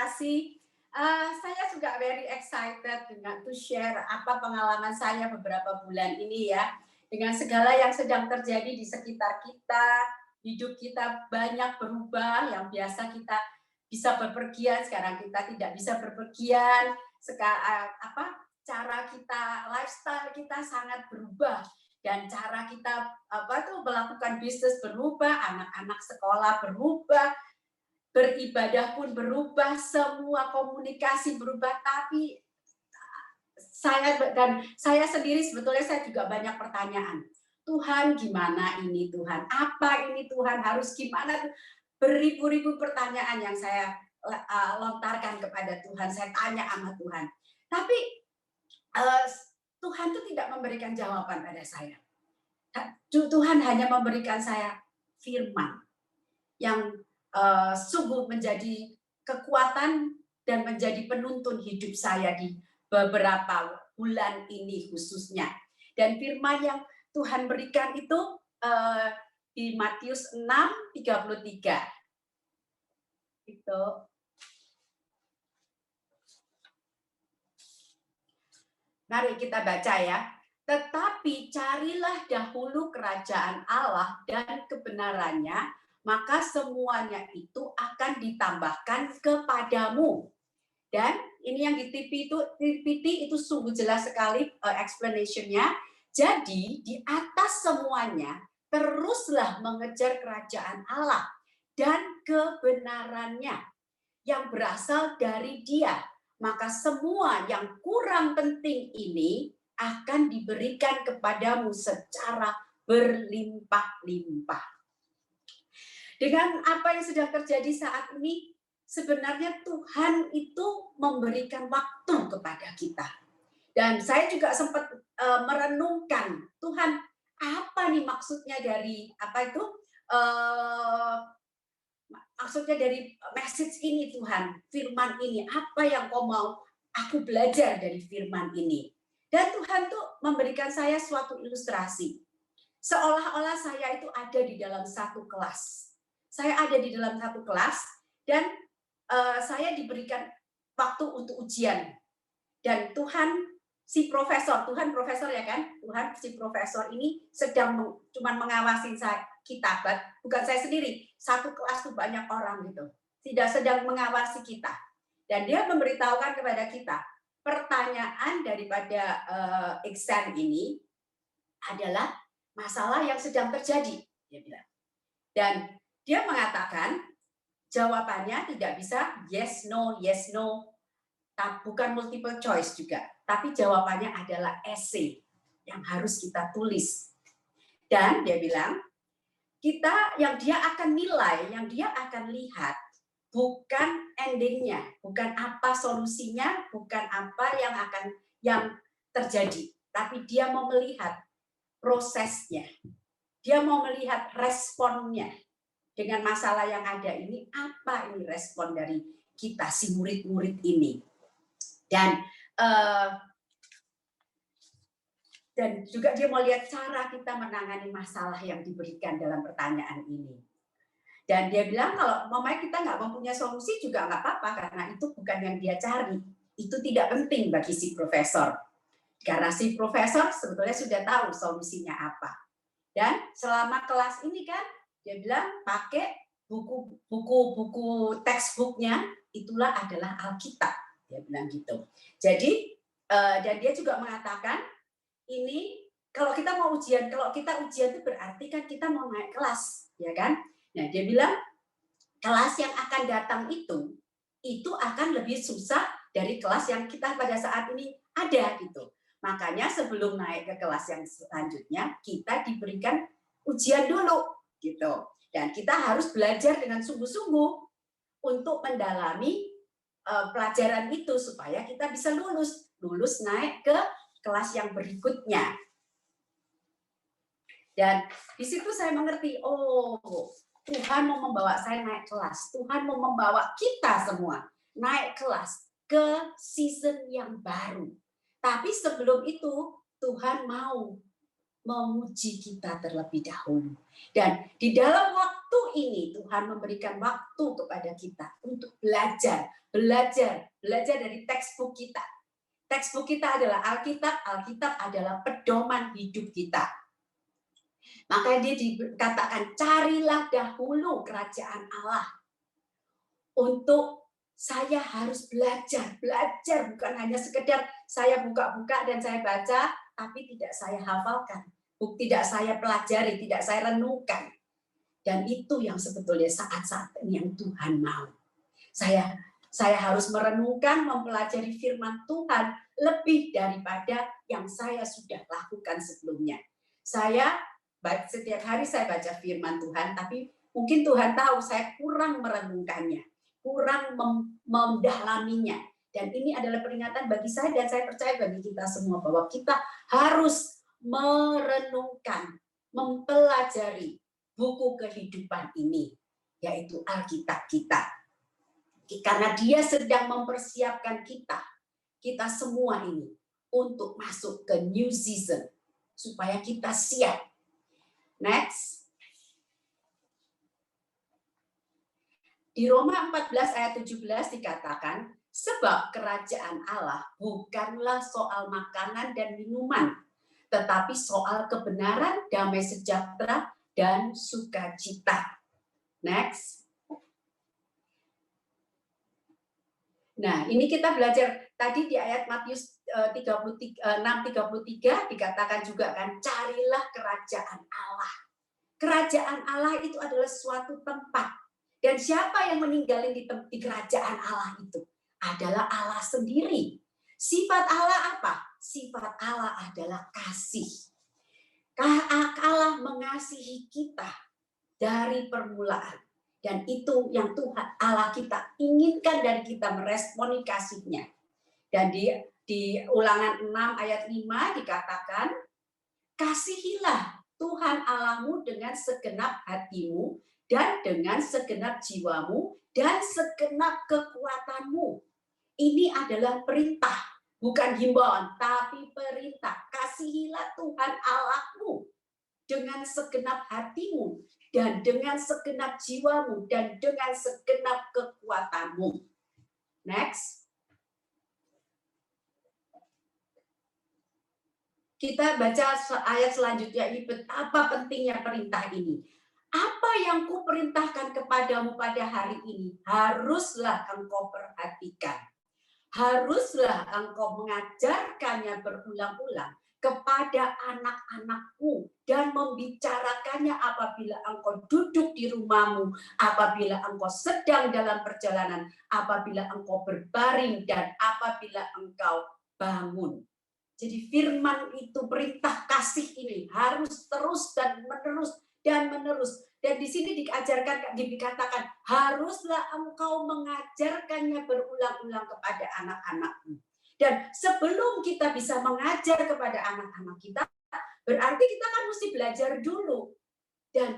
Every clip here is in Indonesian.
kasih. Saya juga very excited dengan to share apa pengalaman saya beberapa bulan ini ya. Dengan segala yang sedang terjadi di sekitar kita, hidup kita banyak berubah, yang biasa kita bisa bepergian, sekarang kita tidak bisa bepergian. Cara kita, lifestyle kita sangat berubah dan cara kita melakukan bisnis berubah, anak-anak sekolah berubah, beribadah pun berubah, semua komunikasi berubah. Tapi saya sendiri sebetulnya saya juga banyak pertanyaan. Tuhan, gimana ini Tuhan? Apa ini Tuhan? Harus gimana? Beribu-ribu pertanyaan yang saya lontarkan kepada Tuhan. Saya tanya sama Tuhan. Tapi Tuhan itu tidak memberikan jawaban pada saya. Tuhan hanya memberikan saya firman yang sungguh menjadi kekuatan dan menjadi penuntun hidup saya di beberapa bulan ini khususnya. Dan firman yang Tuhan berikan itu di Matius 6:33. Itu. Mari kita baca ya. Tetapi carilah dahulu kerajaan Allah dan kebenarannya, maka semuanya itu akan ditambahkan kepadamu. Dan ini yang di TPT itu sungguh jelas sekali explanation-nya. Jadi di atas semuanya teruslah mengejar kerajaan Allah dan kebenarannya yang berasal dari Dia. Maka semua yang kurang penting ini akan diberikan kepadamu secara berlimpah-limpah. Dengan apa yang sedang terjadi saat ini, sebenarnya Tuhan itu memberikan waktu kepada kita. Dan saya juga sempat merenungkan, Tuhan, apa nih maksudnya dari maksudnya dari message ini Tuhan, firman ini, apa yang kau mau aku belajar dari firman ini. Dan Tuhan tuh memberikan saya suatu ilustrasi. Seolah-olah saya itu ada di dalam satu kelas. Saya ada di dalam satu kelas dan saya diberikan waktu untuk ujian. Dan Tuhan Tuhan profesor ya kan, Tuhan si profesor ini sedang cuma mengawasi kita, bukan saya sendiri. Satu kelas tuh banyak orang gitu, tidak sedang mengawasi kita. Dan dia memberitahukan kepada kita, pertanyaan daripada exam ini adalah masalah yang sedang terjadi, dia bilang. Dan dia mengatakan jawabannya tidak bisa yes no, bukan multiple choice juga, tapi jawabannya adalah essay yang harus kita tulis. Dan dia bilang, yang dia akan nilai, yang dia akan lihat, bukan endingnya, bukan apa solusinya, bukan apa yang terjadi, tapi dia mau melihat prosesnya, dia mau melihat responnya dengan masalah yang ada ini, apa ini respon dari kita si murid-murid ini. Dan juga dia mau lihat cara kita menangani masalah yang diberikan dalam pertanyaan ini. Dan dia bilang kalau mamanya kita nggak mempunyai solusi juga nggak apa-apa, karena itu bukan yang dia cari. Itu tidak penting bagi si profesor. Karena si profesor sebetulnya sudah tahu solusinya apa. Dan selama kelas ini kan, dia bilang pakai buku textbooknya, itulah adalah Alkitab. Dia bilang gitu. Jadi dan dia juga mengatakan ini kalau kita mau ujian, kalau kita ujian itu berarti kan kita mau naik kelas, ya kan? Nah, dia bilang kelas yang akan datang itu akan lebih susah dari kelas yang kita pada saat ini ada gitu. Makanya sebelum naik ke kelas yang selanjutnya, kita diberikan ujian dulu gitu. Dan kita harus belajar dengan sungguh-sungguh untuk mendalami pelajaran itu supaya kita bisa lulus naik ke kelas yang berikutnya. Dan di situ saya mengerti, oh Tuhan mau membawa saya naik kelas, Tuhan mau membawa kita semua naik kelas ke season yang baru. Tapi sebelum itu Tuhan mau memuji kita terlebih dahulu. Dan di dalam waktu ini Tuhan memberikan waktu kepada kita untuk belajar dari textbook kita. Textbook kita adalah Alkitab, Alkitab adalah pedoman hidup kita. Maka dia dikatakan, carilah dahulu kerajaan Allah. Untuk saya harus belajar bukan hanya sekedar saya buka-buka dan saya baca, tapi tidak saya hafalkan, tidak saya pelajari, tidak saya renungkan. Dan itu yang sebetulnya saat-saat ini yang Tuhan mau. Saya harus merenungkan, mempelajari firman Tuhan lebih daripada yang saya sudah lakukan sebelumnya. Setiap hari saya baca firman Tuhan, tapi mungkin Tuhan tahu saya kurang merenungkannya, kurang mendalaminya. Dan ini adalah peringatan bagi saya dan saya percaya bagi kita semua bahwa kita harus merenungkan, mempelajari buku kehidupan ini, yaitu Alkitab kita. Karena dia sedang mempersiapkan kita semua ini untuk masuk ke new season, supaya kita siap. Next. Di Roma 14 ayat 17 dikatakan, sebab kerajaan Allah bukanlah soal makanan dan minuman, tetapi soal kebenaran, damai sejahtera, dan sukacita. Next. Nah, ini kita belajar tadi di ayat Matius 6:33 dikatakan juga kan, carilah kerajaan Allah. Kerajaan Allah itu adalah suatu tempat. Dan siapa yang meninggalin di kerajaan Allah itu? Adalah Allah sendiri. Sifat Allah apa? Sifat Allah adalah kasih. Allah mengasihi kita dari permulaan. Dan itu yang Tuhan Allah kita inginkan dari kita, meresponi kasihnya. Dan di Ulangan 6 ayat 5 dikatakan, kasihilah Tuhan Allahmu dengan segenap hatimu dan dengan segenap jiwamu dan segenap kekuatanmu. Ini adalah perintah, bukan himbauan, tapi perintah. Kasihilah Tuhan Allahmu dengan segenap hatimu dan dengan segenap jiwamu dan dengan segenap kekuatanmu. Next. Kita baca ayat selanjutnya, ini betapa pentingnya perintah ini. Apa yang kuperintahkan kepadamu pada hari ini, haruslah engkau perhatikan. Haruslah engkau mengajarkannya berulang-ulang kepada anak-anakmu dan membicarakannya apabila engkau duduk di rumahmu, apabila engkau sedang dalam perjalanan, apabila engkau berbaring, dan apabila engkau bangun. Jadi firman itu, perintah kasih ini harus terus dan menerus dan menerus. Dan di sini dikatakan, haruslah engkau mengajarkannya berulang-ulang kepada anak-anakmu. Dan sebelum kita bisa mengajar kepada anak-anak kita, berarti kita kan mesti belajar dulu. Dan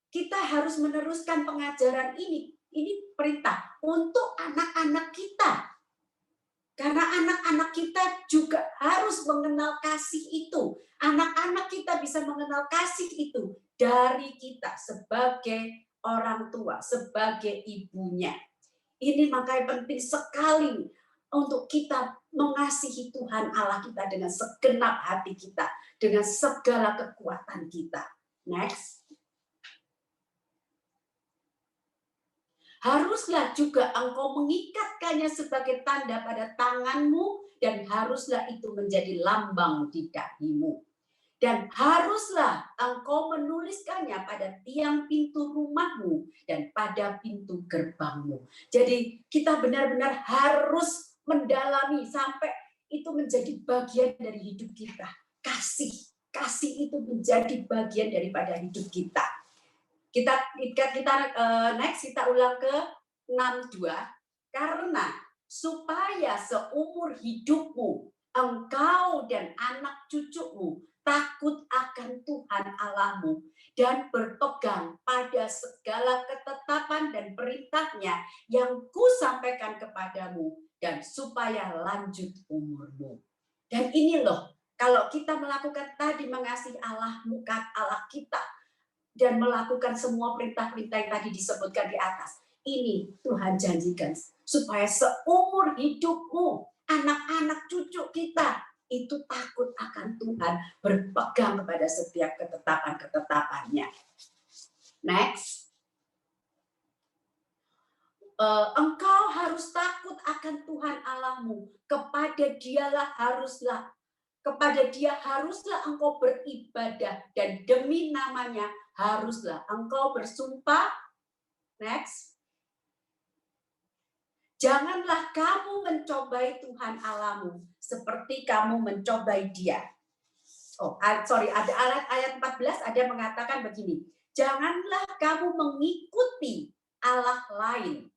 kita harus meneruskan pengajaran ini. Ini perintah untuk anak-anak kita. Karena anak-anak kita juga harus mengenal kasih itu. Anak-anak kita bisa mengenal kasih itu dari kita sebagai orang tua, sebagai ibunya. Ini makanya penting sekali untuk kita mengasihi Tuhan Allah kita dengan segenap hati kita, dengan segala kekuatan kita. Next. Haruslah juga engkau mengikatkannya sebagai tanda pada tanganmu, dan haruslah itu menjadi lambang di dahimu. Dan haruslah engkau menuliskannya pada tiang pintu rumahmu dan pada pintu gerbangmu. Jadi kita benar-benar harus mendalami sampai itu menjadi bagian dari hidup kita. Kasih itu menjadi bagian daripada hidup kita. Kita next, kita ulang ke 6:2. Karena supaya seumur hidupmu engkau dan anak cucumu takut akan Tuhan Allahmu dan berpegang pada segala ketetapan dan perintahnya yang kusampaikan kepadamu, dan supaya lanjut umurmu. Dan ini loh Kalau kita melakukan tadi mengasihi Allah kita dan melakukan semua perintah-perintah yang tadi disebutkan di atas, ini Tuhan janjikan supaya seumur hidupmu, anak-anak cucu kita itu takut akan Tuhan, berpegang kepada setiap ketetapan-ketetapannya. Next. Engkau harus takut akan Tuhan Allahmu, kepada Dia haruslah engkau beribadah, dan demi namanya haruslah engkau bersumpah. Next. Janganlah kamu mencobai Tuhan Allahmu seperti kamu mencobai Dia. Ada ayat 14 ada mengatakan begini. Janganlah kamu mengikuti Allah lain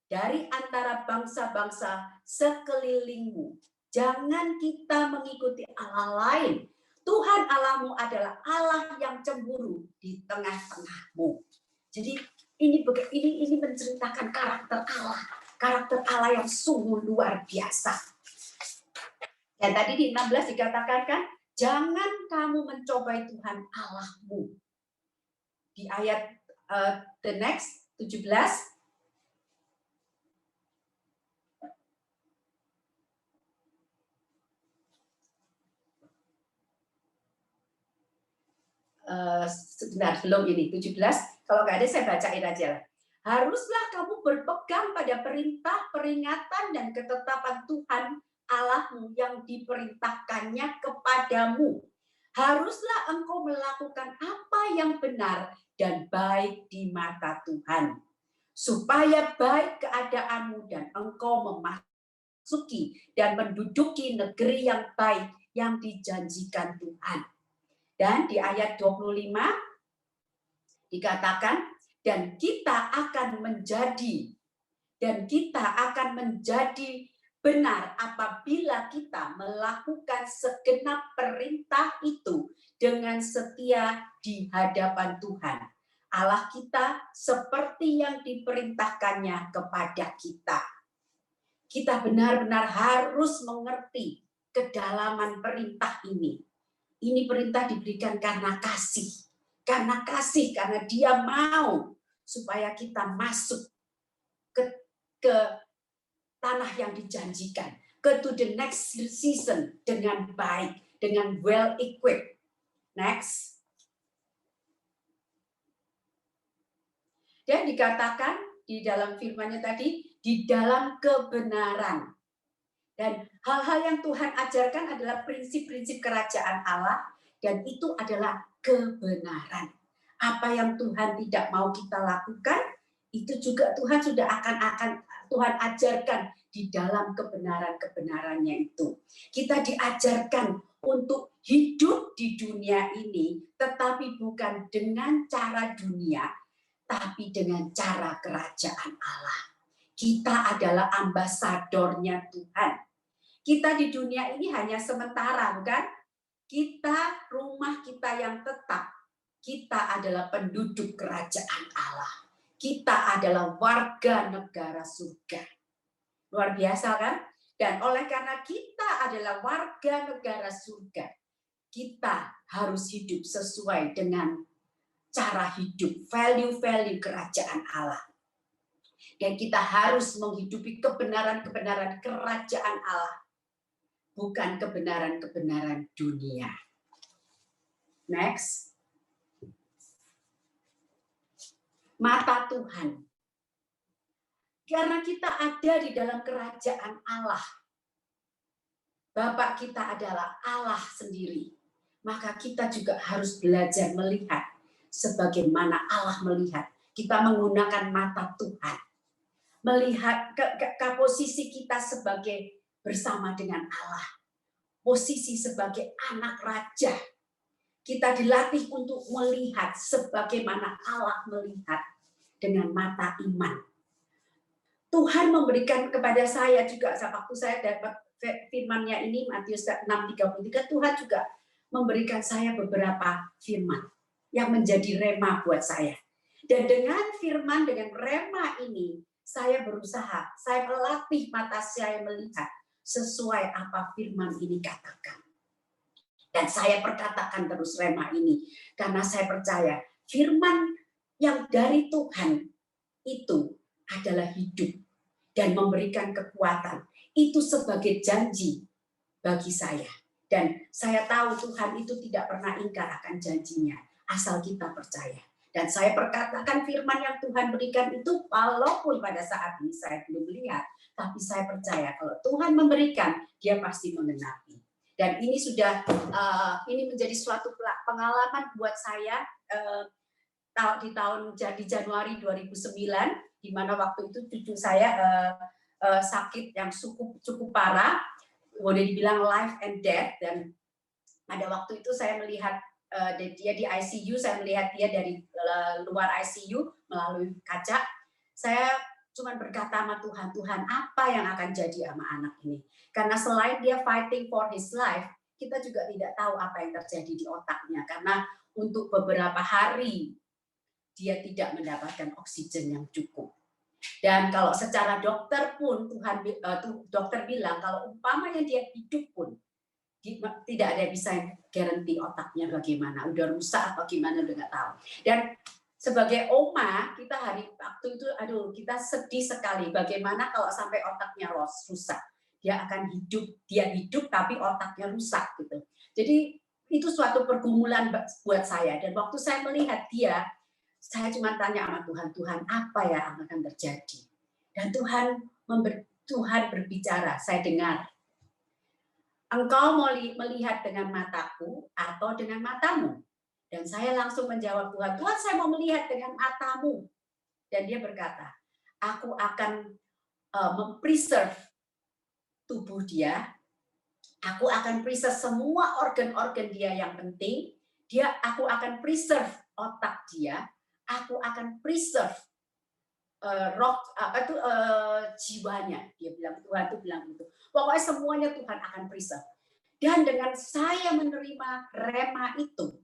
dari antara bangsa-bangsa sekelilingmu. Jangan kita mengikuti Allah lain. Tuhan Allahmu adalah Allah yang cemburu di tengah-tengahmu. Jadi ini menceritakan karakter Allah yang sungguh luar biasa. Dan tadi di 16 dikatakan kan, jangan kamu mencobai Tuhan Allahmu. Di ayat the next 17. Sebentar, belum ini 17. Kalau nggak ada saya bacain aja. Haruslah kamu berpegang pada perintah, peringatan, dan ketetapan Tuhan Allahmu yang diperintahkannya kepadamu. Haruslah engkau melakukan apa yang benar dan baik di mata Tuhan, supaya baik keadaanmu dan engkau memasuki dan menduduki negeri yang baik yang dijanjikan Tuhan. Dan di ayat 25 dikatakan, dan kita akan menjadi benar apabila kita melakukan segenap perintah itu dengan setia di hadapan Tuhan Allah kita, seperti yang diperintahkannya kepada kita. Kita benar-benar harus mengerti kedalaman perintah ini. Ini perintah diberikan karena kasih. Karena Dia mau supaya kita masuk ke tanah yang dijanjikan, to the next season dengan baik, dengan well equipped. Next. Dan dikatakan di dalam firman-Nya tadi, di dalam kebenaran. Dan hal-hal yang Tuhan ajarkan adalah prinsip-prinsip kerajaan Allah, dan itu adalah kebenaran. Apa yang Tuhan tidak mau kita lakukan, itu juga Tuhan Tuhan ajarkan di dalam kebenaran-kebenarannya itu. Kita diajarkan untuk hidup di dunia ini, tetapi bukan dengan cara dunia, tapi dengan cara kerajaan Allah. Kita adalah ambasadornya Tuhan. Kita di dunia ini hanya sementara, bukan? Rumah kita yang tetap. Kita adalah penduduk kerajaan Allah. Kita adalah warga negara surga. Luar biasa kan? Dan oleh karena kita adalah warga negara surga, kita harus hidup sesuai dengan cara hidup, value-value kerajaan Allah. Dan kita harus menghidupi kebenaran-kebenaran kerajaan Allah, bukan kebenaran-kebenaran dunia. Next. Mata Tuhan. Karena kita ada di dalam kerajaan Allah. Bapak kita adalah Allah sendiri. Maka kita juga harus belajar melihat sebagaimana Allah melihat. Kita menggunakan mata Tuhan. Melihat ke posisi kita sebagai bersama dengan Allah. Posisi sebagai anak raja. Kita dilatih untuk melihat sebagaimana Allah melihat dengan mata iman. Tuhan memberikan kepada saya juga, waktu saya dapat firman-Nya ini, Matius 6:33, Tuhan juga memberikan saya beberapa firman yang menjadi rema buat saya. Dan dengan firman, dengan rema ini, saya berusaha, saya melatih mata saya melihat sesuai apa firman ini katakan. Dan saya perkatakan terus rema ini, karena saya percaya firman yang dari Tuhan itu adalah hidup dan memberikan kekuatan. Itu sebagai janji bagi saya. Dan saya tahu Tuhan itu tidak pernah ingkar akan janjinya, asal kita percaya. Dan saya perkatakan firman yang Tuhan berikan itu, walaupun pada saat ini saya belum melihat, tapi saya percaya kalau Tuhan memberikan, dia pasti mengenapi. Dan ini sudah ini menjadi suatu pengalaman buat saya di Januari 2009, di mana waktu itu cucu saya sakit yang cukup parah, boleh dibilang life and death. Dan pada waktu itu saya melihat dia di ICU, saya melihat dia dari luar ICU melalui kaca. Saya cuma berkata sama Tuhan, Tuhan apa yang akan jadi sama anak ini? Karena selain dia fighting for his life, kita juga tidak tahu apa yang terjadi di otaknya. Karena untuk beberapa hari dia tidak mendapatkan oksigen yang cukup. Dan kalau secara dokter pun dokter bilang kalau umpamanya dia hidup pun tidak ada bisa garansi otaknya bagaimana, udah rusak atau gimana udah nggak tahu. Dan sebagai oma kita waktu itu kita sedih sekali bagaimana kalau sampai otaknya rusak. Dia akan hidup tapi otaknya rusak gitu. Jadi itu suatu pergumulan buat saya. Dan waktu saya melihat dia, saya cuma tanya sama Tuhan, Tuhan apa yang akan terjadi? Dan Tuhan berbicara, saya dengar. Engkau mau melihat dengan mataku atau dengan matamu? Dan saya langsung menjawab Tuhan, Tuhan saya mau melihat dengan matamu. Dan dia berkata, aku akan mempreserve tubuh dia, aku akan preserve semua organ-organ dia yang penting, aku akan preserve otak dia, aku akan preserve jiwanya. Dia bilang, Tuhan itu bilang gitu. Pokoknya semuanya Tuhan akan preserve. Dan dengan saya menerima rema itu,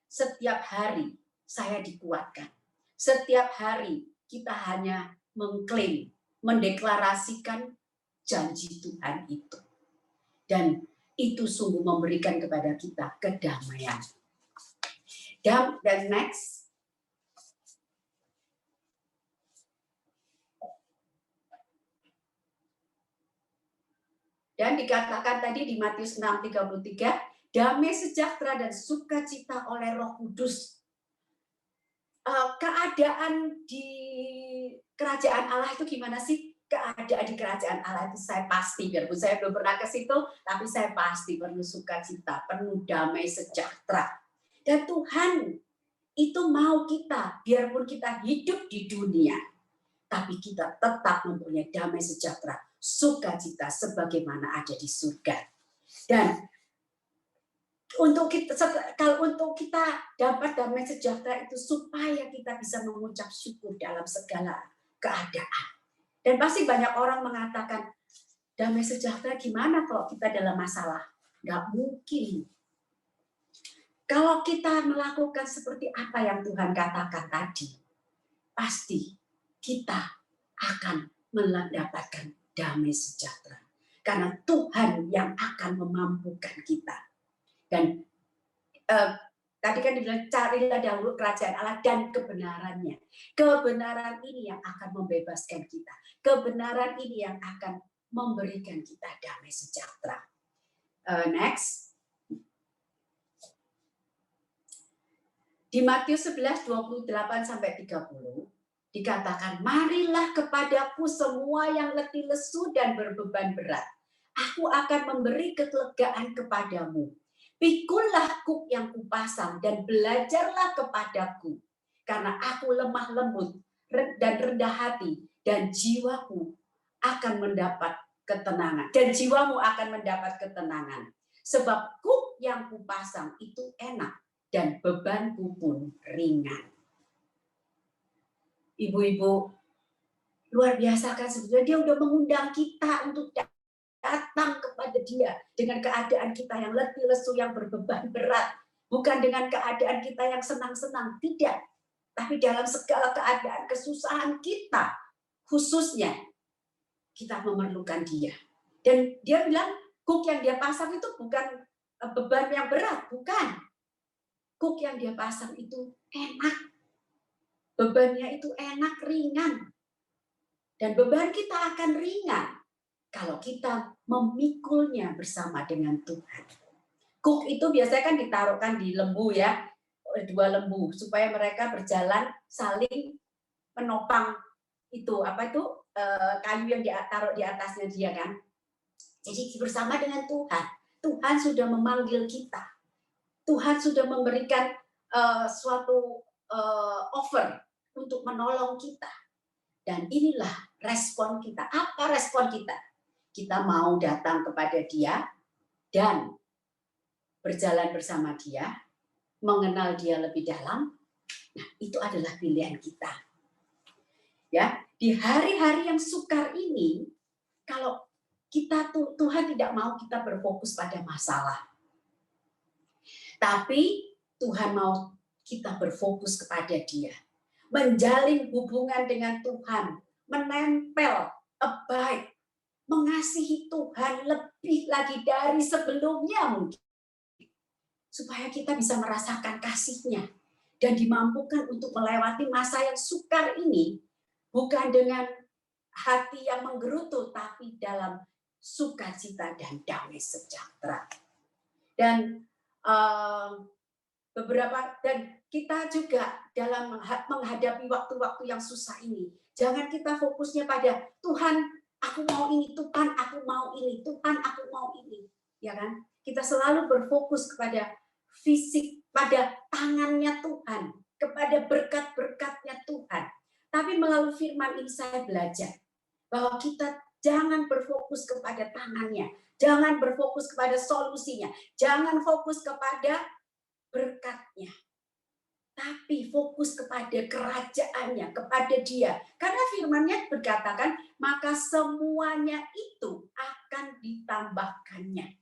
setiap hari saya dikuatkan. Setiap hari kita hanya mengklaim, mendeklarasikan janji Tuhan itu. Dan itu sungguh memberikan kepada kita kedamaian. Dan next. Dan dikatakan tadi di Matius 6:33, damai sejahtera dan sukacita oleh Roh Kudus. Keadaan di kerajaan Allah itu gimana sih? Keadaan di kerajaan Allah itu saya pasti, biarpun saya belum pernah ke situ, tapi saya pasti penuh sukacita, penuh damai sejahtera. Dan Tuhan itu mau kita, biarpun kita hidup di dunia, tapi kita tetap mempunyai damai sejahtera, sukacita sebagaimana ada di surga. Dan untuk kita dapat damai sejahtera itu supaya kita bisa mengucap syukur dalam segala keadaan. Dan pasti banyak orang mengatakan, damai sejahtera gimana kalau kita dalam masalah? Nggak mungkin. Kalau kita melakukan seperti apa yang Tuhan katakan tadi, pasti kita akan mendapatkan damai sejahtera. Karena Tuhan yang akan memampukan kita. Dan tadi kan dibilang carilah dahulu kerajaan Allah dan kebenarannya. Kebenaran ini yang akan membebaskan kita. Kebenaran ini yang akan memberikan kita damai sejahtera. Next. Di Matius 11:28-30 dikatakan, marilah kepadaku semua yang letih lesu dan berbeban berat. Aku akan memberi kelegaan kepadamu. Pikullah kuk yang kupasang dan belajarlah kepadaku, karena aku lemah lembut dan rendah hati, dan jiwaku akan mendapat ketenangan. Dan jiwamu akan mendapat ketenangan. Sebab kuk yang kupasang itu enak, dan bebanku pun ringan. Ibu-ibu, luar biasa kan sebetulnya dia udah mengundang kita untuk datang kepada dia dengan keadaan kita yang letih lesu, yang berbeban berat, bukan dengan keadaan kita yang senang-senang, tidak, tapi dalam segala keadaan kesusahan kita, khususnya kita memerlukan dia. Dan dia bilang kuk yang dia pasang itu bukan beban yang berat, bukan. Kuk yang dia pasang itu enak. Bebannya itu enak, ringan. Dan beban kita akan ringan kalau kita memikulnya bersama dengan Tuhan. Kuk itu biasanya kan ditaruhkan di lembu ya, 2 lembu supaya mereka berjalan saling menopang itu kayu yang ditaruh di atasnya dia kan. Jadi bersama dengan Tuhan, Tuhan sudah memanggil kita, Tuhan sudah memberikan suatu offer untuk menolong kita. Dan inilah respon kita. Apa respon kita? Kita mau datang kepada Dia dan berjalan bersama Dia, mengenal Dia lebih dalam. Nah, itu adalah pilihan kita. Ya, di hari-hari yang sukar ini, kalau kita Tuhan tidak mau kita berfokus pada masalah. Tapi Tuhan mau kita berfokus kepada Dia. Menjalin hubungan dengan Tuhan, menempel, abide, mengasihi Tuhan lebih lagi dari sebelumnya mungkin. Supaya kita bisa merasakan kasih-Nya dan dimampukan untuk melewati masa yang sukar ini bukan dengan hati yang menggerutu, tapi dalam sukacita dan damai sejahtera. Dan kita juga dalam menghadapi waktu-waktu yang susah ini, jangan kita fokusnya pada Tuhan, aku mau ini, Tuhan, aku mau ini, Tuhan, aku mau ini, ya kan? Kita selalu berfokus kepada fisik, pada tangannya Tuhan, kepada berkat-berkatnya Tuhan. Tapi melalui firman ini saya belajar bahwa kita jangan berfokus kepada tangannya, jangan berfokus kepada solusinya, jangan fokus kepada berkatnya, tapi fokus kepada kerajaannya, kepada Dia. Karena firman-Nya berkatakan, maka semuanya itu akan ditambahkannya.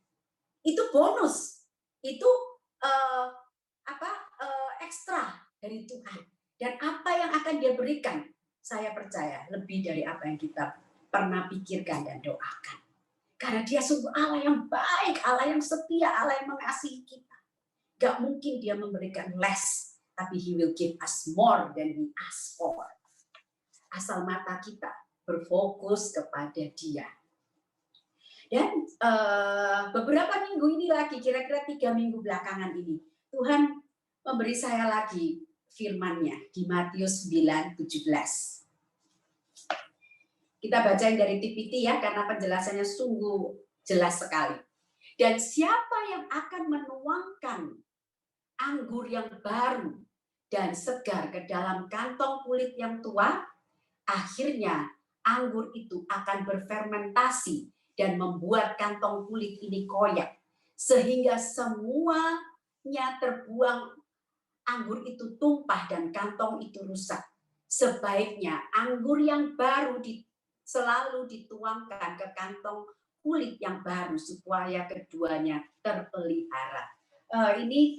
Itu bonus, itu ekstra dari Tuhan. Dan apa yang akan Dia berikan, saya percaya lebih dari apa yang kita pernah pikirkan dan doakan. Karena Dia sungguh Allah yang baik, Allah yang setia, Allah yang mengasihi kita. Gak mungkin Dia memberikan less, tapi He will give us more than we ask for. Asal mata kita berfokus kepada Dia. Dan beberapa minggu ini lagi, kira-kira 3 minggu belakangan ini, Tuhan memberi saya lagi firman-Nya di Matius 9:17. Kita baca yang dari TPT ya, karena penjelasannya sungguh jelas sekali. Dan siapa yang akan menuangkan anggur yang baru dan segar ke dalam kantong kulit yang tua, akhirnya anggur itu akan berfermentasi dan membuat kantong kulit ini koyak, sehingga semuanya terbuang, anggur itu tumpah dan kantong itu rusak. Sebaiknya anggur yang baru selalu dituangkan ke kantong kulit yang baru supaya keduanya terpelihara. Ini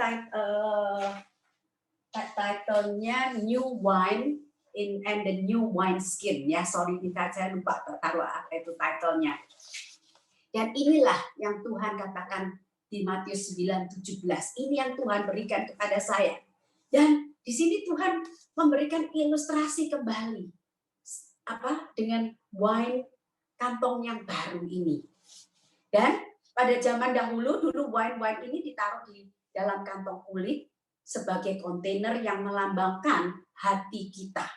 title-nya New Wine and the New Wine Skin ya. Sorry, saya lupa taruh itu title-nya. Dan inilah yang Tuhan katakan di Matius 9:17. Ini yang Tuhan berikan kepada saya. Dan di sini Tuhan memberikan ilustrasi kembali dengan wine kantong yang baru ini. Dan pada zaman dahulu, wine ini ditaruh di dalam kantong kulit sebagai kontainer yang melambangkan hati kita.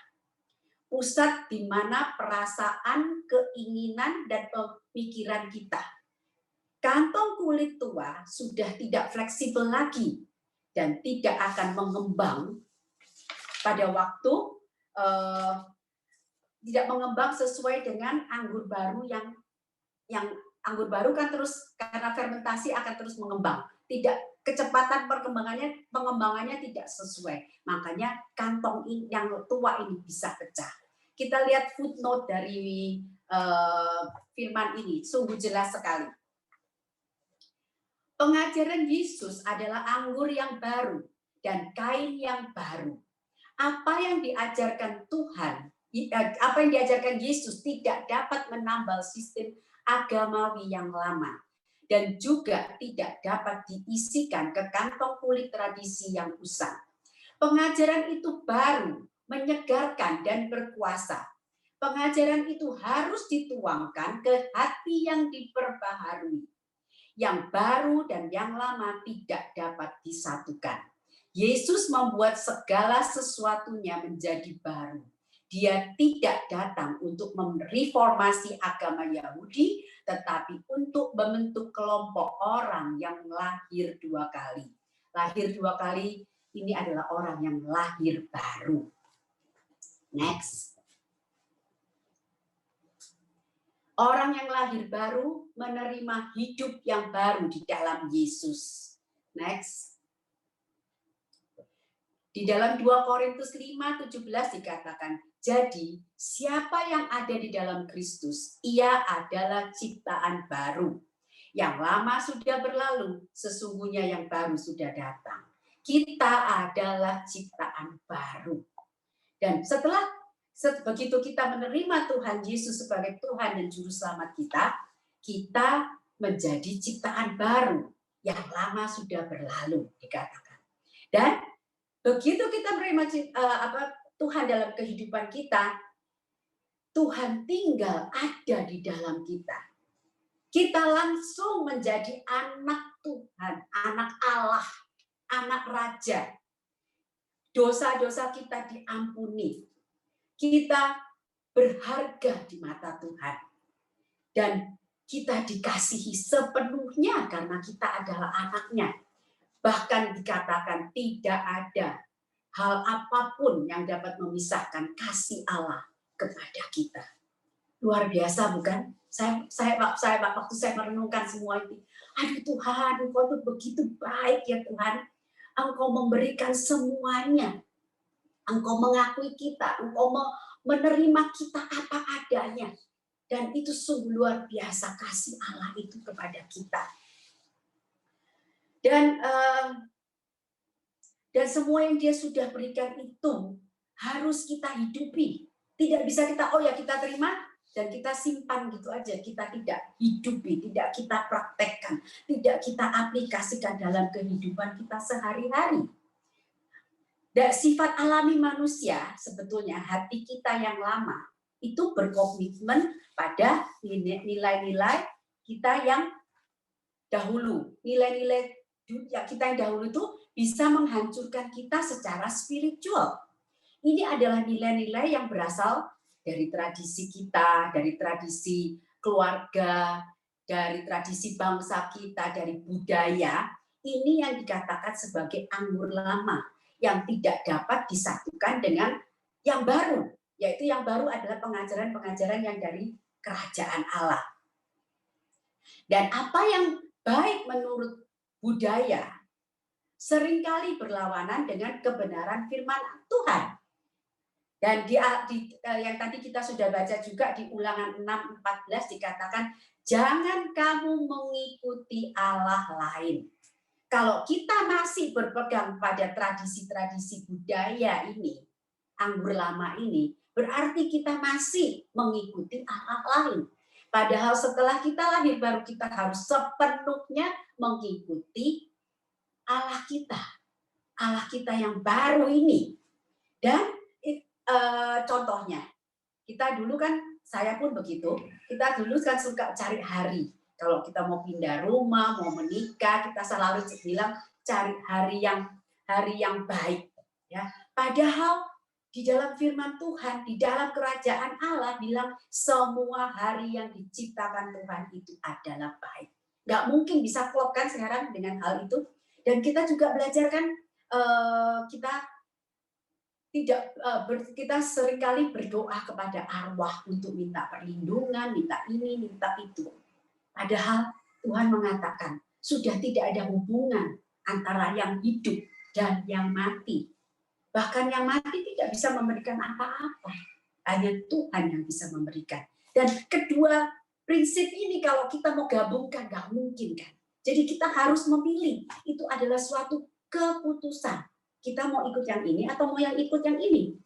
Pusat di mana perasaan, keinginan, dan pemikiran kita. Kantong kulit tua sudah tidak fleksibel lagi dan tidak akan mengembang pada waktu tidak mengembang sesuai dengan anggur baru yang anggur baru kan terus karena fermentasi akan terus mengembang. Tidak, kecepatan pengembangannya tidak sesuai. Makanya kantong yang tua ini bisa pecah. Kita lihat footnote dari firman ini, sungguh jelas sekali. Pengajaran Yesus adalah anggur yang baru dan kain yang baru. Apa yang diajarkan Tuhan, apa yang diajarkan Yesus tidak dapat menambal sistem agamawi yang lama. dan juga tidak dapat diisikan ke kantong kulit tradisi yang usang. Pengajaran itu baru, menyegarkan, dan berkuasa. Pengajaran itu harus dituangkan ke hati yang diperbaharui. Yang baru dan yang lama tidak dapat disatukan. Yesus membuat segala sesuatunya menjadi baru. Dia tidak datang untuk mereformasi agama Yahudi, tetapi untuk membentuk kelompok orang yang lahir dua kali. Lahir dua kali ini adalah orang yang lahir baru. Next. Orang yang lahir baru menerima hidup yang baru di dalam Yesus. Next. Di dalam 2 Korintus 5:17 dikatakan, jadi siapa yang ada di dalam Kristus, ia adalah ciptaan baru. Yang lama sudah berlalu, sesungguhnya yang baru sudah datang. Kita adalah ciptaan baru. Dan begitu kita menerima Tuhan Yesus sebagai Tuhan dan Juru Selamat kita, kita menjadi ciptaan baru. Yang lama sudah berlalu, dikatakan. Dan begitu kita menerima Tuhan dalam kehidupan kita, Tuhan tinggal ada di dalam kita. Kita langsung menjadi anak Tuhan, anak Allah, anak Raja. Dosa-dosa kita diampuni. Kita berharga di mata Tuhan. Dan kita dikasihi sepenuhnya karena kita adalah anaknya. Bahkan dikatakan tidak ada hal apapun yang dapat memisahkan kasih Allah kepada kita. Luar biasa bukan? Waktu saya merenungkan semua itu, aduh Tuhan, Engkau itu begitu baik ya Tuhan. Engkau memberikan semuanya. Engkau mengakui kita, Engkau menerima kita apa adanya. Dan itu sungguh luar biasa kasih Allah itu kepada kita. Dan semua yang Dia sudah berikan itu harus kita hidupi. Tidak bisa kita, kita terima dan kita simpan gitu aja. Kita tidak hidupi, tidak kita praktekkan, tidak kita aplikasikan dalam kehidupan kita sehari-hari. Dan sifat alami manusia, sebetulnya hati kita yang lama, itu berkomitmen pada nilai-nilai kita yang dahulu. Nilai-nilai kita yang dahulu itu bisa menghancurkan kita secara spiritual. Ini adalah nilai-nilai yang berasal dari tradisi kita, dari tradisi keluarga, dari tradisi bangsa kita, dari budaya. Ini yang dikatakan sebagai anggur lama, yang tidak dapat disatukan dengan yang baru. Yaitu yang baru adalah pengajaran-pengajaran yang dari kerajaan Allah. Dan apa yang baik menurut budaya seringkali berlawanan dengan kebenaran firman Tuhan. Dan yang tadi kita sudah baca juga di Ulangan 6:14 dikatakan, jangan kamu mengikuti Allah lain. Kalau kita masih berpegang pada tradisi-tradisi budaya ini, anggur lama ini, berarti kita masih mengikuti Allah lain. Padahal setelah kita lahir baru kita harus sepenuhnya mengikuti Allah kita yang baru ini. Dan contohnya, kita dulu kan, saya pun begitu, kita dulu kan suka cari hari. Kalau kita mau pindah rumah, mau menikah, kita selalu bilang cari hari yang baik. Ya, padahal di dalam firman Tuhan, di dalam kerajaan Allah bilang semua hari yang diciptakan Tuhan itu adalah baik. Nggak mungkin bisa klop kan sekarang dengan hal itu. Dan kita juga belajar kan, kita seringkali berdoa kepada arwah untuk minta perlindungan, minta ini, minta itu. Padahal Tuhan mengatakan sudah tidak ada hubungan antara yang hidup dan yang mati. Bahkan yang mati tidak bisa memberikan apa-apa. Hanya Tuhan yang bisa memberikan. Dan kedua prinsip ini kalau kita mau gabungkan, nggak mungkin kan. Jadi kita harus memilih. Itu adalah suatu keputusan. Kita mau ikut yang ini atau mau yang ikut yang ini.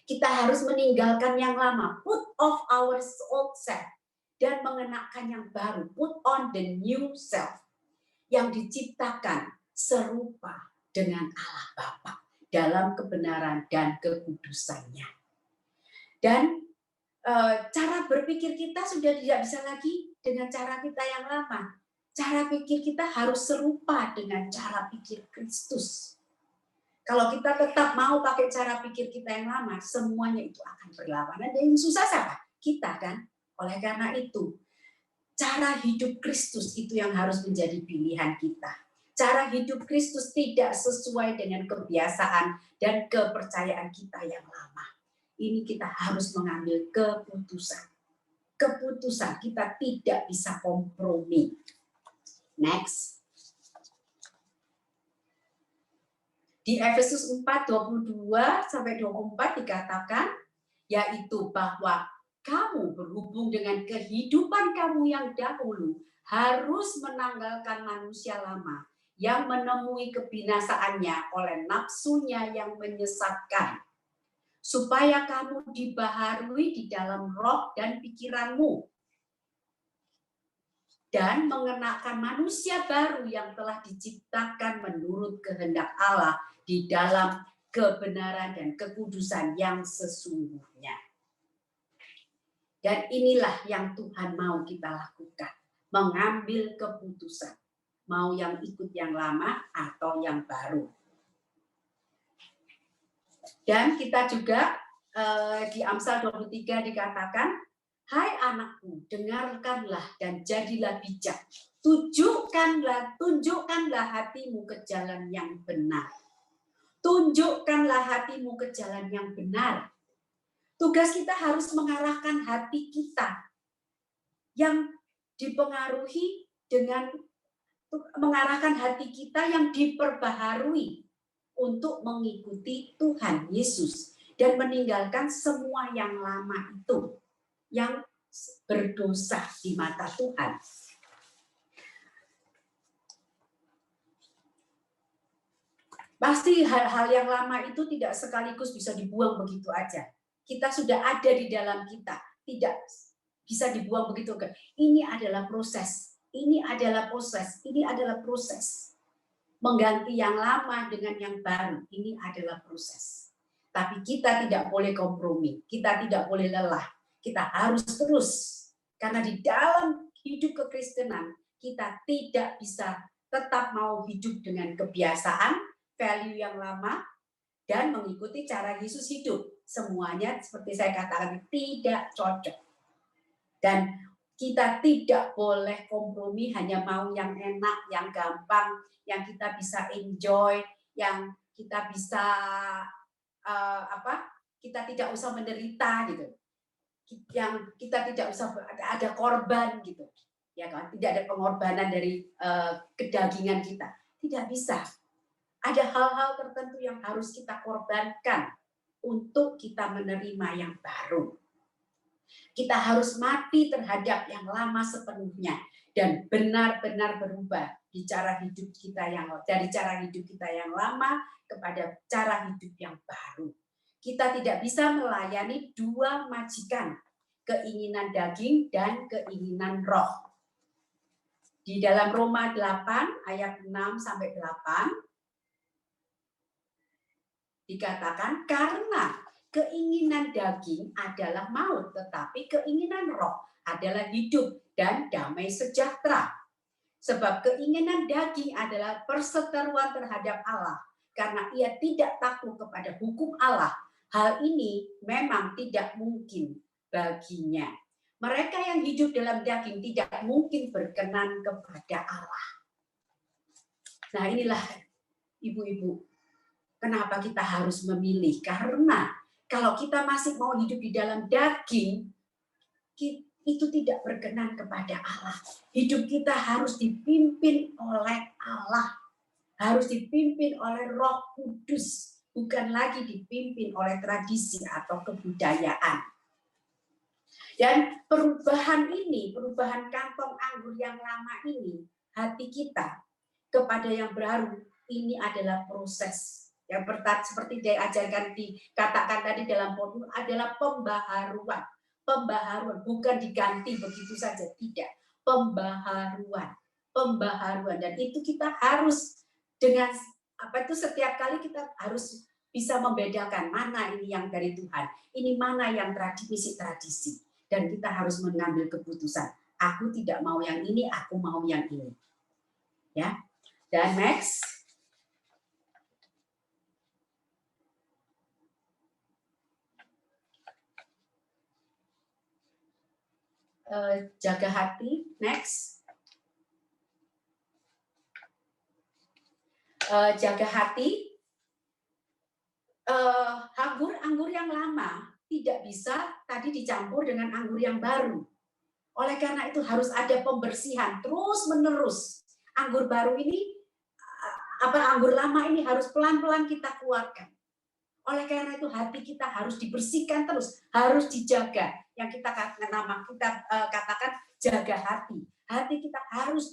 Kita harus meninggalkan yang lama. Put off our old self. dan mengenakan yang baru. Put on the new self yang diciptakan serupa dengan Allah Bapa dalam kebenaran dan kekudusannya. Dan cara berpikir kita sudah tidak bisa lagi dengan cara kita yang lama. Cara pikir kita harus serupa dengan cara pikir Kristus. Kalau kita tetap mau pakai cara pikir kita yang lama, semuanya itu akan berlawanan. Dan yang susah siapa? Kita kan. Oleh karena itu, cara hidup Kristus itu yang harus menjadi pilihan kita. Cara hidup Kristus tidak sesuai dengan kebiasaan dan kepercayaan kita yang lama. Ini kita harus mengambil keputusan. Keputusan kita tidak bisa kompromi. Next. Di Efesus 4:22-24 dikatakan, yaitu bahwa kamu berhubung dengan kehidupan kamu yang dahulu harus menanggalkan manusia lama yang menemui kebinasaannya oleh nafsunya yang menyesatkan, supaya kamu dibaharui di dalam roh dan pikiranmu, dan mengenakan manusia baru yang telah diciptakan menurut kehendak Allah di dalam kebenaran dan kekudusan yang sesungguhnya. Dan inilah yang Tuhan mau kita lakukan, mengambil keputusan, mau yang ikut yang lama atau yang baru. Dan kita juga di Amsal 23 dikatakan, hai anakku, dengarkanlah dan jadilah bijak. Tunjukkanlah hatimu ke jalan yang benar. Tunjukkanlah hatimu ke jalan yang benar. Tugas kita harus mengarahkan hati kita yang dipengaruhi dengan mengarahkan hati kita yang diperbaharui untuk mengikuti Tuhan Yesus dan meninggalkan semua yang lama itu yang berdosa di mata Tuhan. Pasti hal-hal yang lama itu tidak sekaligus bisa dibuang begitu aja. Kita sudah ada di dalam kita, tidak bisa dibuang begitu. Ini adalah proses, ini adalah proses, ini adalah proses. Mengganti yang lama dengan yang baru, ini adalah proses. Tapi kita tidak boleh kompromi, kita tidak boleh lelah, kita harus terus. Karena di dalam hidup kekristenan, kita tidak bisa tetap mau hidup dengan kebiasaan, value yang lama, dan mengikuti cara Yesus hidup. Semuanya seperti saya katakan tidak cocok. Dan kita tidak boleh kompromi hanya mau yang enak, yang gampang, yang kita bisa enjoy, yang kita bisa kita tidak usah menderita gitu. Yang kita tidak usah ada korban gitu. Ya kan? Tidak ada pengorbanan dari kedagingan kita. Tidak bisa. Ada hal-hal tertentu yang harus kita korbankan untuk kita menerima yang baru. Kita harus mati terhadap yang lama sepenuhnya dan benar-benar berubah di cara hidup kita dari cara hidup kita yang lama kepada cara hidup yang baru. Kita tidak bisa melayani dua majikan, keinginan daging dan keinginan roh. Di dalam Roma 8 ayat 6 sampai 8 dikatakan, karena keinginan daging adalah maut, tetapi keinginan roh adalah hidup dan damai sejahtera. Sebab keinginan daging adalah perseteruan terhadap Allah, karena ia tidak takut kepada hukum Allah. Hal ini memang tidak mungkin baginya. Mereka yang hidup dalam daging tidak mungkin berkenan kepada Allah. Nah, inilah ibu-ibu, kenapa kita harus memilih? Karena kalau kita masih mau hidup di dalam daging, itu tidak berkenan kepada Allah. Hidup kita harus dipimpin oleh Allah. Harus dipimpin oleh Roh Kudus. Bukan lagi dipimpin oleh tradisi atau kebudayaan. Dan perubahan ini, perubahan kantong anggur yang lama ini, hati kita kepada yang baru, ini adalah proses. Yang seperti diajarkan dikatakan tadi dalam pondok adalah pembaharuan. Pembaharuan, bukan diganti begitu saja, tidak. Pembaharuan, dan itu kita harus dengan setiap kali kita harus bisa membedakan mana ini yang dari Tuhan, ini mana yang tradisi, dan kita harus mengambil keputusan. Aku tidak mau yang ini, aku mau yang ini. Ya. Dan next. Jaga hati, next. Jaga hati. Anggur yang lama tidak bisa tadi dicampur dengan anggur yang baru. Oleh karena itu harus ada pembersihan terus menerus. Anggur baru ini, anggur lama ini harus pelan-pelan kita keluarkan. Oleh karena itu hati kita harus dibersihkan terus, harus dijaga. Yang kita katakan jaga hati. Hati kita harus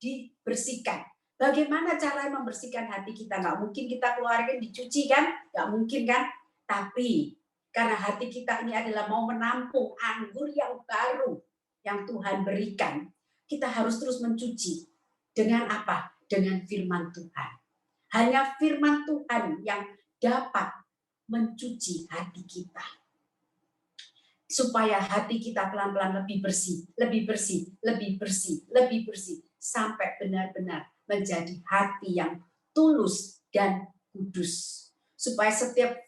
dibersihkan. Bagaimana cara membersihkan hati kita? Nggak mungkin kita keluarkan dicuci kan? Nggak mungkin kan? Tapi karena hati kita ini adalah mau menampung anggur yang baru yang Tuhan berikan, kita harus terus mencuci. Dengan apa? Dengan firman Tuhan. Hanya firman Tuhan yang dapat mencuci hati kita. Supaya hati kita pelan-pelan lebih bersih, lebih bersih, lebih bersih, lebih bersih. Sampai benar-benar menjadi hati yang tulus dan kudus. Supaya setiap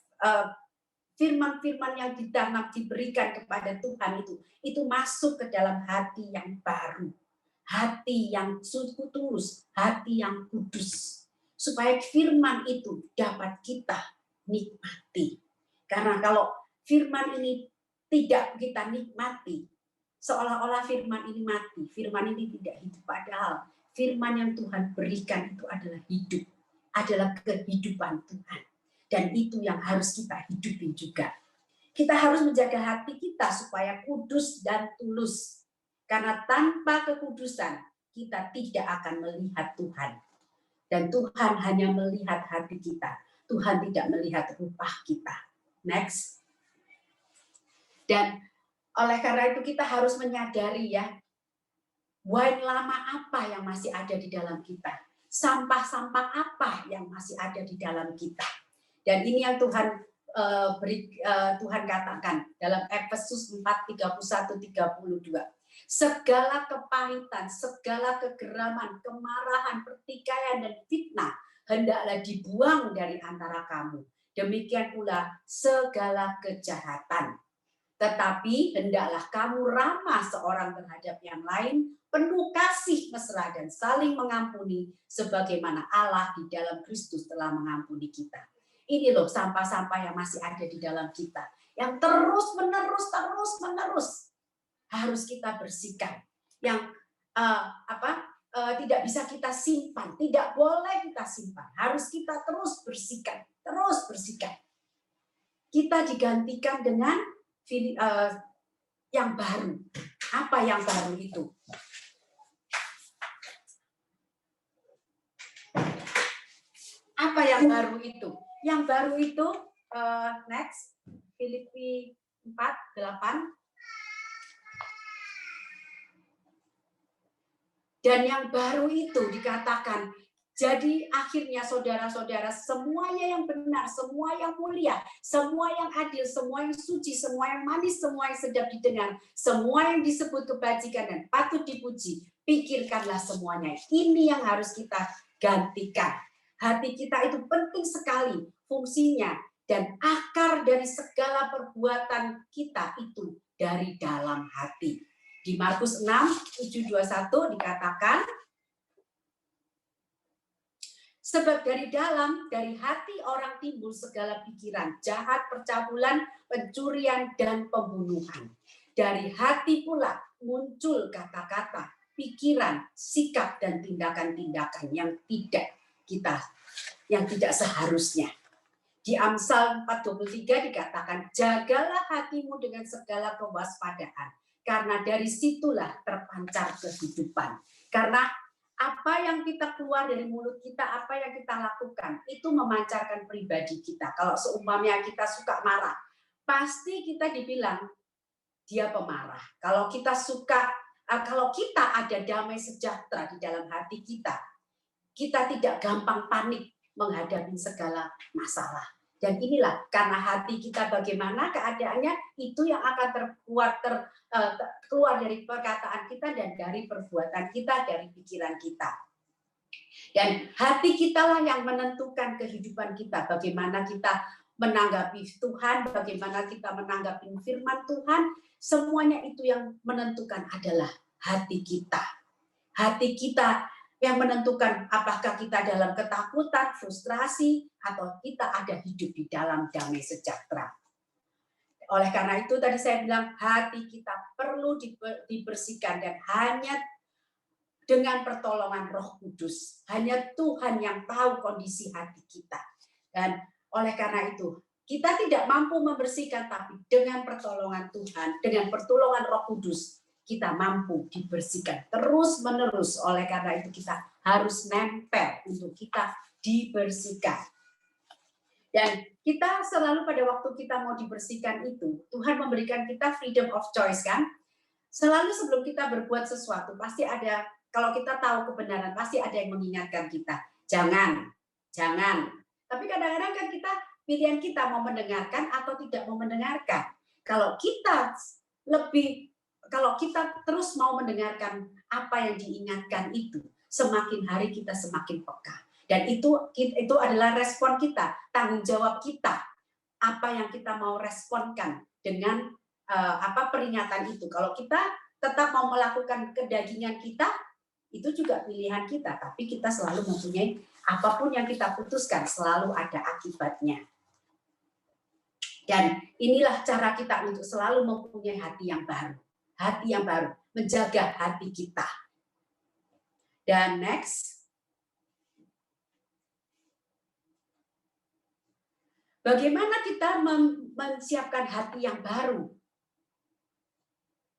firman-firman yang ditanam, diberikan kepada Tuhan itu masuk ke dalam hati yang baru. Hati yang sungguh tulus, hati yang kudus. Supaya firman itu dapat kita nikmati. Karena kalau firman ini tidak kita nikmati, seolah-olah firman ini mati, firman ini tidak hidup. Padahal firman yang Tuhan berikan itu adalah hidup, adalah kehidupan Tuhan. Dan itu yang harus kita hidupin juga. Kita harus menjaga hati kita supaya kudus dan tulus. Karena tanpa kekudusan, kita tidak akan melihat Tuhan. Dan Tuhan hanya melihat hati kita. Tuhan tidak melihat rupa kita. Next. Dan oleh karena itu kita harus menyadari ya, wine lama apa yang masih ada di dalam kita. Sampah-sampah apa yang masih ada di dalam kita. Dan ini yang Tuhan Tuhan katakan dalam Efesus 4:31-32. Segala kepahitan, segala kegeraman, kemarahan, pertikaian, dan fitnah hendaklah dibuang dari antara kamu. Demikian pula segala kejahatan. Tetapi hendaklah kamu ramah seorang terhadap yang lain, penuh kasih mesra dan saling mengampuni, sebagaimana Allah di dalam Kristus telah mengampuni kita. Ini loh sampah-sampah yang masih ada di dalam kita, yang terus menerus harus kita bersihkan, yang tidak bisa kita simpan, tidak boleh kita simpan, harus kita terus bersihkan. Kita digantikan dengan yang baru. Apa yang baru itu? Apa yang baru itu? Yang baru itu next, Filipi 4:8. Dan yang baru itu dikatakan, jadi akhirnya saudara-saudara, semuanya yang benar, semua yang mulia, semua yang adil, semua yang suci, semua yang manis, semua yang sedap didengar, semua yang disebut kebajikan dan patut dipuji, pikirkanlah semuanya. Ini yang harus kita gantikan. Hati kita itu penting sekali fungsinya, dan akar dari segala perbuatan kita itu dari dalam hati. Di Markus 6:7-21 dikatakan, sebab dari hati orang timbul segala pikiran jahat, percabulan, pencurian, dan pembunuhan. Dari hati pula muncul kata-kata, pikiran, sikap, dan tindakan-tindakan yang tidak seharusnya. Di Amsal 4:23 dikatakan, jagalah hatimu dengan segala kewaspadaan, karena dari situlah terpancar kehidupan. Karena apa yang kita keluar dari mulut kita, apa yang kita lakukan, itu memancarkan pribadi kita. Kalau seumpamanya kita suka marah, pasti kita dibilang, dia pemarah. Kalau kita suka, kalau kita ada damai sejahtera di dalam hati kita, kita tidak gampang panik menghadapi segala masalah. Dan inilah karena hati kita bagaimana keadaannya, itu yang akan keluar dari perkataan kita dan dari perbuatan kita, dari pikiran kita. Dan hati kita lah yang menentukan kehidupan kita, bagaimana kita menanggapi Tuhan, bagaimana kita menanggapi firman Tuhan, semuanya itu yang menentukan adalah hati kita. Hati kita yang menentukan apakah kita dalam ketakutan, frustrasi, atau kita ada hidup di dalam damai sejahtera. Oleh karena itu tadi saya bilang hati kita perlu dibersihkan, dan hanya dengan pertolongan Roh Kudus. Hanya Tuhan yang tahu kondisi hati kita. Dan oleh karena itu, kita tidak mampu membersihkan, tapi dengan pertolongan Tuhan, dengan pertolongan Roh Kudus, kita mampu dibersihkan terus-menerus. Oleh karena itu, kita harus nempel untuk kita dibersihkan. Dan kita selalu pada waktu kita mau dibersihkan itu, Tuhan memberikan kita freedom of choice, kan? Selalu sebelum kita berbuat sesuatu, pasti ada, kalau kita tahu kebenaran, pasti ada yang mengingatkan kita. Jangan. Tapi kadang-kadang kan pilihan kita mau mendengarkan atau tidak mau mendengarkan. Kalau kita terus mau mendengarkan apa yang diingatkan itu, semakin hari kita semakin peka. Dan itu adalah respon kita, tanggung jawab kita. Apa yang kita mau responkan dengan peringatan itu. Kalau kita tetap mau melakukan kedagingan kita, itu juga pilihan kita, tapi kita selalu mempunyai, apapun yang kita putuskan selalu ada akibatnya. Dan inilah cara kita untuk selalu mempunyai hati yang baru, menjaga hati kita. Dan next, bagaimana kita menyiapkan hati yang baru?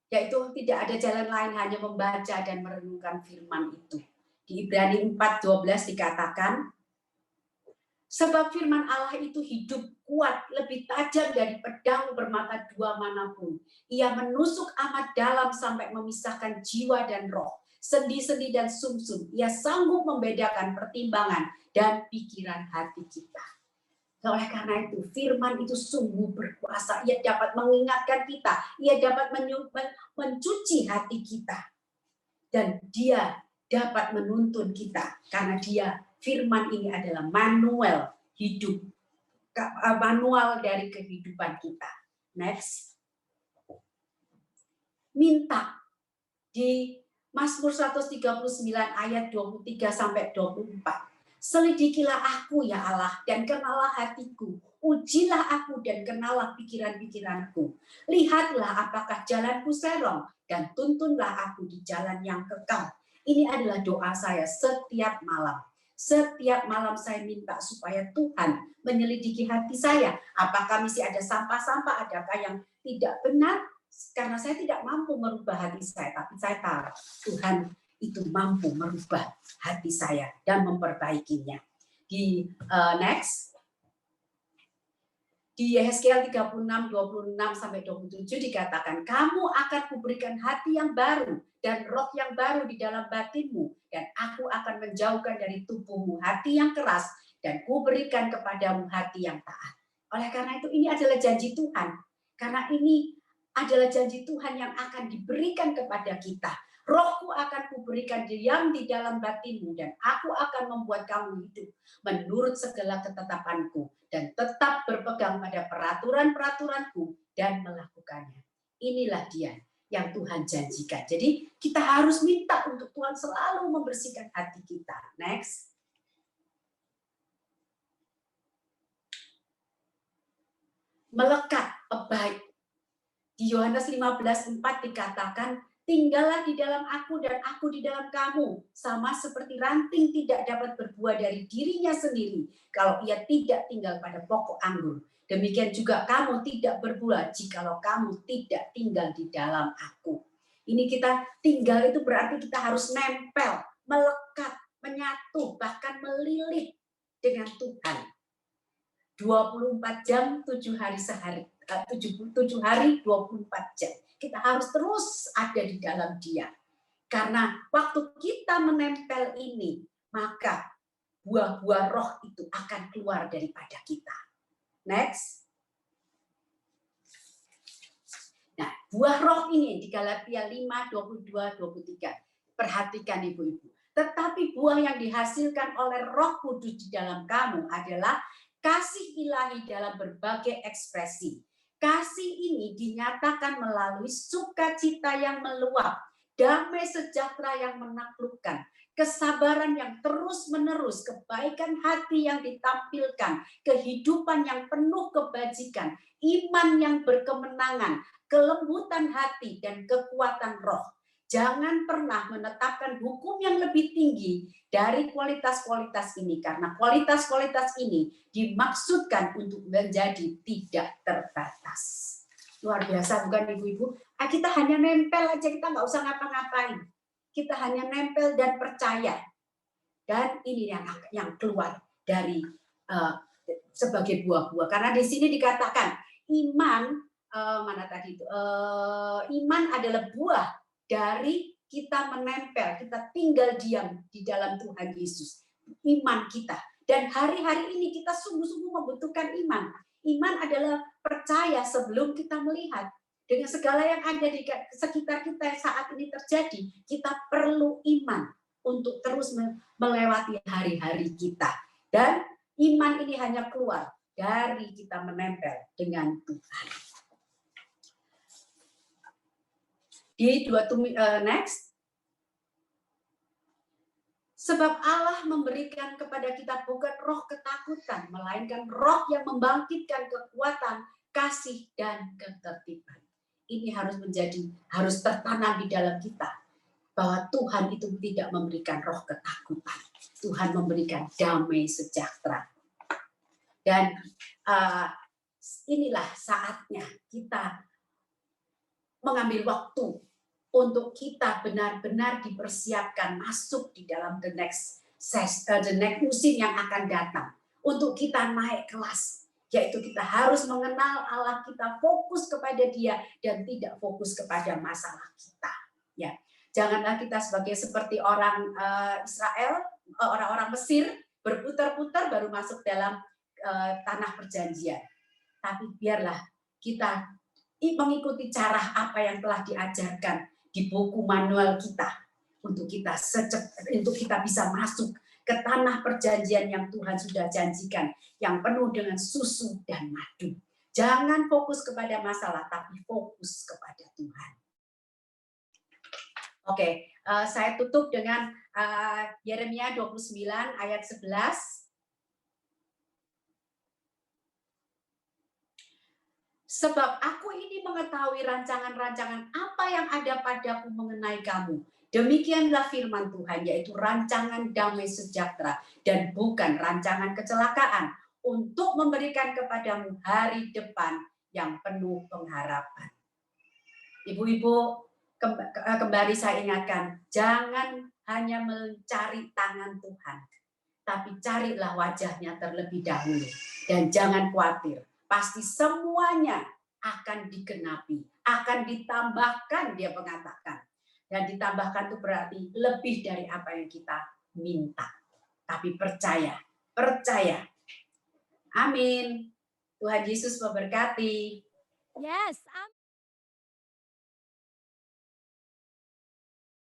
Yaitu tidak ada jalan lain hanya membaca dan merenungkan firman itu. Di Ibrani 4:12 dikatakan, sebab firman Allah itu hidup, kuat, lebih tajam dari pedang bermata dua manapun. Ia menusuk amat dalam sampai memisahkan jiwa dan roh, sendi-sendi dan sumsum. Ia sanggup membedakan pertimbangan dan pikiran hati kita. Oleh karena itu, firman itu sungguh berkuasa. Ia dapat mengingatkan kita, ia dapat mencuci hati kita. Dan dia dapat menuntun kita, karena firman ini adalah manual hidup, manual dari kehidupan kita. Next. Minta di Mazmur 139 ayat 23-24. Selidikilah aku ya Allah, dan kenalah hatiku. Ujilah aku dan kenalah pikiran-pikiranku. Lihatlah apakah jalanku serong, dan tuntunlah aku di jalan yang kekal. Ini adalah doa saya setiap malam. Setiap malam saya minta supaya Tuhan menyelidiki hati saya. Apakah masih ada sampah-sampah, adakah yang tidak benar? Karena saya tidak mampu merubah hati saya, tapi saya tahu Tuhan itu mampu merubah hati saya dan memperbaikinya. Di next, di Yehezkiel 36:26-27 dikatakan, kamu akan kuberikan hati yang baru dan roh yang baru di dalam batinmu, dan aku akan menjauhkan dari tubuhmu hati yang keras, dan kuberikan kepadamu hati yang taat. Oleh karena itu, ini adalah janji Tuhan. Karena ini adalah janji Tuhan yang akan diberikan kepada kita. Rohku akan kuberikan diam di dalam batinmu, dan aku akan membuat kamu hidup menurut segala ketetapanku, dan tetap berpegang pada peraturan-peraturanku dan melakukannya. Inilah dia yang Tuhan janjikan. Jadi kita harus minta untuk Tuhan selalu membersihkan hati kita. Next. Melekat, abide. Di Yohanes 15:4 dikatakan, tinggallah di dalam aku dan aku di dalam kamu, sama seperti ranting tidak dapat berbuah dari dirinya sendiri kalau ia tidak tinggal pada pokok anggur. Demikian juga kamu tidak berbuah jikalau kamu tidak tinggal di dalam aku. Ini kita tinggal itu berarti kita harus nempel, melekat, menyatu, bahkan melilit dengan Tuhan. 24 jam, 7 hari sehari. 77 hari 24 jam. Kita harus terus ada di dalam Dia. Karena waktu kita menempel ini, maka buah-buah roh itu akan keluar daripada kita. Next. Nah, buah roh ini di Galatia 5, 22, 23. Perhatikan ibu-ibu. Tetapi buah yang dihasilkan oleh Roh Kudus di dalam kamu adalah kasih ilahi dalam berbagai ekspresi. Kasih ini dinyatakan melalui sukacita yang meluap, damai sejahtera yang menaklukkan, kesabaran yang terus-menerus, kebaikan hati yang ditampilkan, kehidupan yang penuh kebajikan, iman yang berkemenangan, kelembutan hati, dan kekuatan roh. Jangan pernah menetapkan hukum yang lebih tinggi dari kualitas-kualitas ini, karena kualitas-kualitas ini dimaksudkan untuk menjadi tidak terbatas. Luar biasa bukan ibu-ibu? Kita hanya nempel aja, kita nggak usah ngapa-ngapain. Kita hanya nempel dan percaya. Dan ini yang keluar dari sebagai buah-buah. Karena di sini dikatakan iman, mana tadi itu? Iman adalah buah dari kita menempel, kita tinggal diam di dalam Tuhan Yesus. Iman kita. Dan hari-hari ini kita sungguh-sungguh membutuhkan iman. Iman adalah percaya sebelum kita melihat. Dengan segala yang ada di sekitar kita yang saat ini terjadi, kita perlu iman untuk terus melewati hari-hari kita. Dan iman ini hanya keluar dari kita menempel dengan Tuhan. Di next. Sebab Allah memberikan kepada kita bukan roh ketakutan, melainkan roh yang membangkitkan kekuatan, kasih, dan ketertiban. Ini harus tertanam di dalam kita, bahwa Tuhan itu tidak memberikan roh ketakutan. Tuhan memberikan damai sejahtera. Dan inilah saatnya kita mengambil waktu untuk kita benar-benar dipersiapkan masuk di dalam the next musim yang akan datang. Untuk kita naik kelas, yaitu kita harus mengenal Allah kita, fokus kepada Dia, dan tidak fokus kepada masalah kita. Ya, janganlah kita seperti orang Israel, orang-orang Mesir, berputar-putar baru masuk dalam tanah perjanjian. Tapi biarlah kita mengikuti cara apa yang telah diajarkan di buku manual kita, untuk kita bisa masuk ke tanah perjanjian yang Tuhan sudah janjikan, yang penuh dengan susu dan madu. Jangan fokus kepada masalah, tapi fokus kepada Tuhan. Oke, saya tutup dengan Yeremia 29 ayat 11. Sebab aku ini mengetahui rancangan-rancangan apa yang ada padaku mengenai kamu. Demikianlah firman Tuhan, yaitu rancangan damai sejahtera dan bukan rancangan kecelakaan, untuk memberikan kepadamu hari depan yang penuh pengharapan. Ibu-ibu, kembali saya ingatkan, jangan hanya mencari tangan Tuhan, tapi carilah wajahnya terlebih dahulu. Dan jangan khawatir, pasti semuanya akan digenapi, akan ditambahkan, dia mengatakan. Dan ditambahkan itu berarti lebih dari apa yang kita minta. Tapi percaya. Amin. Tuhan Yesus memberkati. Yes, amin.